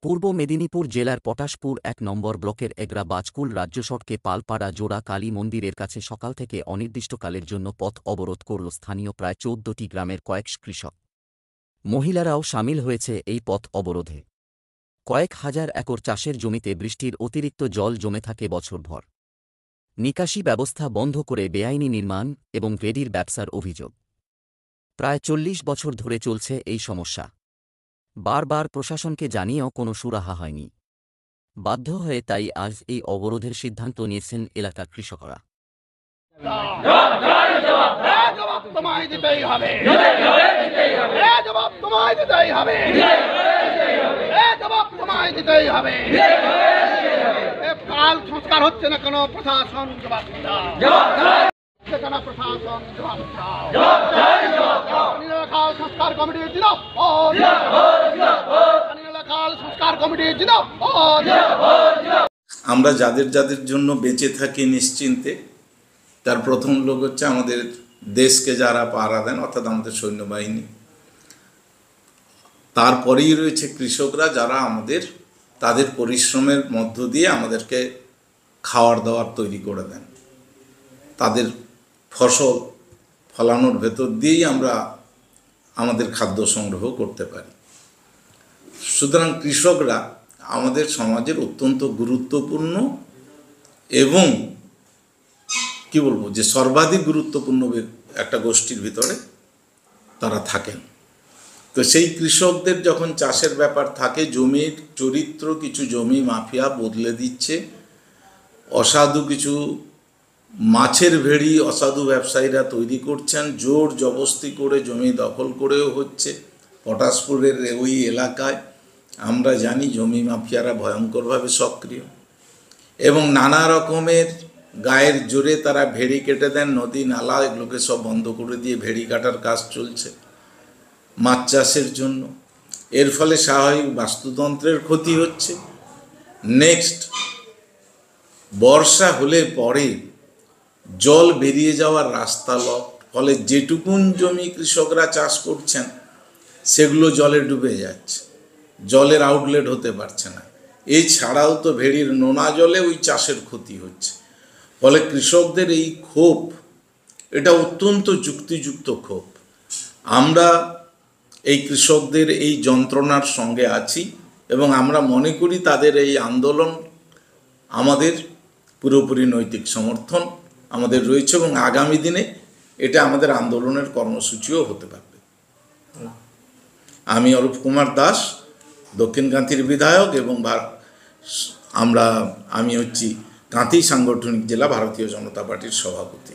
পূর্ব মেদিনীপুর জেলার পটাশপুর ১ নম্বর ব্লকের এগরা বাজকুল রাজ্য সড়কে পালপাড়া জোড়া কালী মন্দিরের কাছে সকাল থেকে অনির্দিষ্টকালের জন্য পথ অবরোধ করল স্থানীয় প্রায় ১৪টি গ্রামের কয়েক কৃষক। মহিলারাও সামিল হয়েছে এই পথ অবরোধে। কয়েক হাজার একর চাষের জমিতে বৃষ্টির অতিরিক্ত জল জমে থাকে বছরভর। নিকাশি ব্যবস্থা বন্ধ করে বেআইনি নির্মাণ এবং গ্রেডির ব্যবসার অভিযোগ। প্রায় ৪০ বছর ধরে চলছে এই সমস্যা। বারবার প্রশাসনকে জানিয়েও কোনো সুরাহা হয়নি। বাধ্য হয়ে তাই আজ এই অবরোধের সিদ্ধান্ত নিয়েছেন এলাকার কৃষকরা। সংস্কার হচ্ছে না কেন? প্রশাসন সংস্কার কমিটি আমরা যাদের যাদের জন্য বেঁচে থাকি নিশ্চিন্তে, তার প্রথম লোক হচ্ছে আমাদের দেশকে যারা পাহারা দেন, অর্থাৎ আমাদের সৈন্যবাহিনী। তারপরেই রয়েছে কৃষকরা, যারা তাদের পরিশ্রমের মধ্য দিয়ে আমাদেরকে খাওয়ার দাওয়ার তৈরি করে দেন। তাদের ফসল ফলানোর ভেতর দিয়েই আমরা আমাদের খাদ্য সংগ্রহ করতে পারি। সুতরাং কৃষকরা আমাদের সমাজের অত্যন্ত গুরুত্বপূর্ণ এবং কি বলবো যে সর্বাধিক গুরুত্বপূর্ণ একটা গোষ্ঠীর ভিতরে তারা থাকেন। তো সেই কৃষকদের যখন চাষের ব্যাপার থাকে, জমির চরিত্র কিছু জমি মাফিয়া বদলে দিচ্ছে, অসাধু কিছু মাছের ভেড়ি অসাধু ব্যবসায়ীরা তৈরি করছেন, জোর জবস্তি করে জমি দখল করেও হচ্ছে। পটাশপুরের ওই এলাকায় আমরা জানি জমি মাফিয়ারা ভয়ঙ্করভাবে সক্রিয় এবং নানা রকমের গায়ের জোরে তারা ভেড়ি কেটে দেন, নদী নালা এগুলোকে সব বন্ধ করে দিয়ে ভেড়ি কাটার কাজ চলছে মাছ চাষের জন্য। এর ফলে স্বাভাবিক বাস্তুতন্ত্রের ক্ষতি হচ্ছে। নেক্সট বর্ষা হলে পরে জল বেরিয়ে যাওয়ার রাস্তা লক, ফলে যেটুকুন জমি কৃষকরা চাষ করছেন সেগুলো জলে ডুবে যাচ্ছে, জলের আউটলেট হতে পারছে না। এছাড়াও তো ভেড়ির নোনা জলে ওই চাষের ক্ষতি হচ্ছে। ফলে কৃষকদের এই ক্ষোভ, এটা অত্যন্ত যুক্তিযুক্ত ক্ষোভ। আমরা এই কৃষকদের এই যন্ত্রণার সঙ্গে আছি এবং আমরা মনে করি তাদের এই আন্দোলন আমাদের পুরোপুরি নৈতিক সমর্থন আমাদের রয়েছে এবং আগামী দিনে এটা আমাদের আন্দোলনের কর্মসূচিও হতে পারবে। আমি অরূপ কুমার দাস, দক্ষিণ কান্থির বিধায়ক এবং আমি হচ্ছি কাঁথি সাংগঠনিক জেলা ভারতীয় জনতা পার্টির সভাপতি।